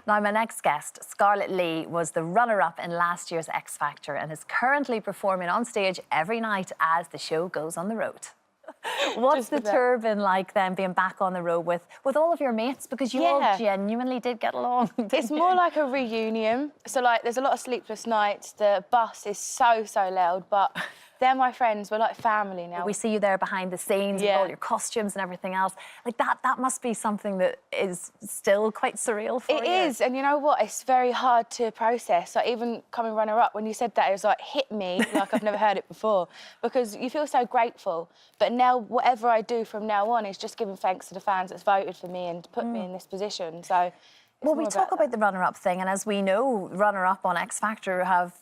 Now, my next guest, Scarlett Lee, was the runner-up in last year's X Factor and is currently performing on stage every night as the show goes on the road. What's the tour been like then, being back on the road with all of your mates? Because you all genuinely did get along. It's more like a reunion. So, like, there's a lot of sleepless nights. The bus is so loud, but they're my friends. We're like family now. We see you there behind the scenes with all your costumes and everything else. Like, that must be something that is still quite surreal for you. It is, and you know what? It's very hard to process. Like, even coming runner-up, when you said that, it was like, hit me like I've never heard it before. Because you feel so grateful. But now, whatever I do from now on is just giving thanks to the fans that's voted for me and put me in this position. So, well, we talk about the runner-up thing, and as we know, runner-up on X Factor have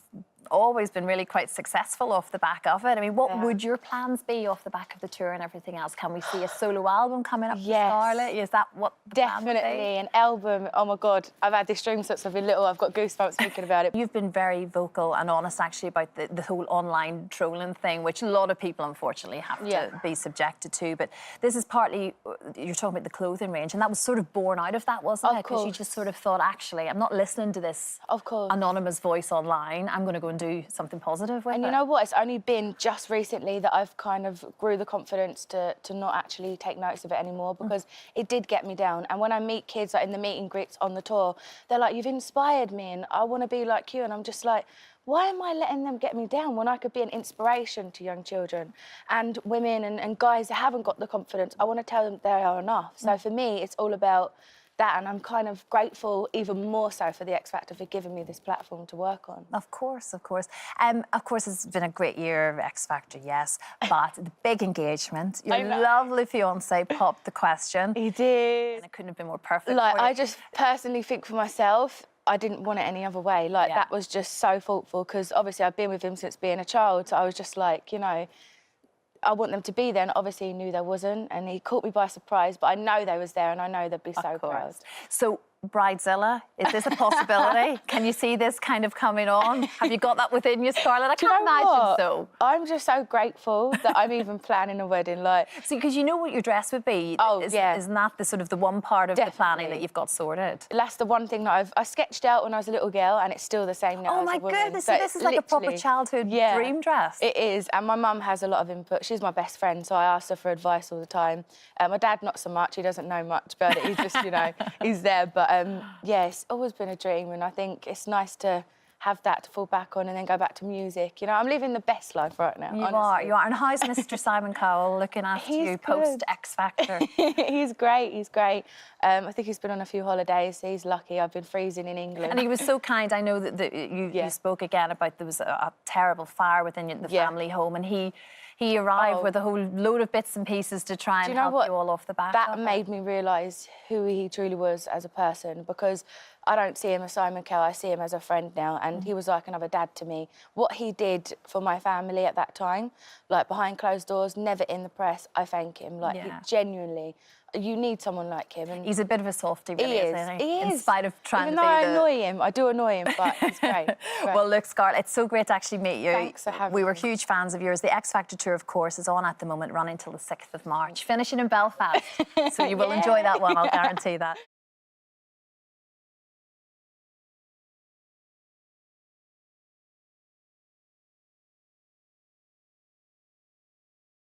always been really quite successful off the back of it. I mean, what would your plans be off the back of the tour and everything else? Can we see a solo album coming up for Scarlett? Is that what the plan would be? Definitely, an album. Oh my God, I've had this dream since I've been little. I've got goosebumps thinking about it. You've been very vocal and honest actually about the whole online trolling thing, which a lot of people unfortunately have to be subjected to. But this is partly, you're talking about the clothing range, and that was sort of born out of that, wasn't it? Because you just sort of thought, actually, I'm not listening to this anonymous voice online. I'm going to go and do something positive with it. And you know what? It's only been just recently that I've kind of grew the confidence to not actually take notice of it anymore, because it did get me down. And when I meet kids like in the meet and greets on the tour, they're like, you've inspired me and I want to be like you. And I'm just like, why am I letting them get me down when I could be an inspiration to young children and women and guys that haven't got the confidence? I want to tell them they are enough. So for me, it's all about that, and I'm kind of grateful even more so for the X Factor for giving me this platform to work on. Of course, of course. Of course, it's been a great year of X Factor, yes, but the big engagement, your lovely fiancé popped the question. He did. And it couldn't have been more perfect. Like, I just personally think for myself, I didn't want it any other way. Like, that was just so thoughtful, because obviously I've been with him since being a child, so I was just like, you know, I want them to be there, and obviously he knew there wasn't, and he caught me by surprise, but I know they was there, and I know they'd be so proud. So, Bridezilla, is this a possibility? Can you see this kind of coming on? Have you got that within you, Scarlett? I can't imagine so. I'm just so grateful that I'm even planning a wedding. Like, see, because you know what your dress would be. Isn't that the sort of the one part of the planning that you've got sorted? That's the one thing that I sketched out when I was a little girl, and it's still the same now. Oh my goodness! So this is like a proper childhood dream dress. It is, and my mum has a lot of input. She's my best friend, so I ask her for advice all the time. My dad, not so much. He doesn't know much about it. He's just, you know, he's there. But yeah, it's always been a dream, and I think it's nice to have that to fall back on and then go back to music. You know, I'm living the best life right now, honestly. You are. And how's Mr. Simon Cowell looking after you post-X Factor? He's great, he's great. I think he's been on a few holidays, so he's lucky. I've been freezing in England. And he was so kind. I know that you spoke again about there was a terrible fire within the family home, and he arrived with a whole load of bits and pieces to try and help you all off the back. That made me realise who he truly was as a person, because I don't see him as Simon Cowell, I see him as a friend now, and he was like another dad to me. What he did for my family at that time, like behind closed doors, never in the press, I thank him. Like, genuinely, you need someone like him. And he's a bit of a softie, really, isn't he? He is. In spite of trying Even to be though I annoy him, I do annoy him, but he's great. Well, look, Scarlett, it's so great to actually meet you. Thanks for having me. We were huge fans of yours. The X Factor tour, of course, is on at the moment, running till the 6th of March, finishing in Belfast. So you will enjoy that one, I'll guarantee that.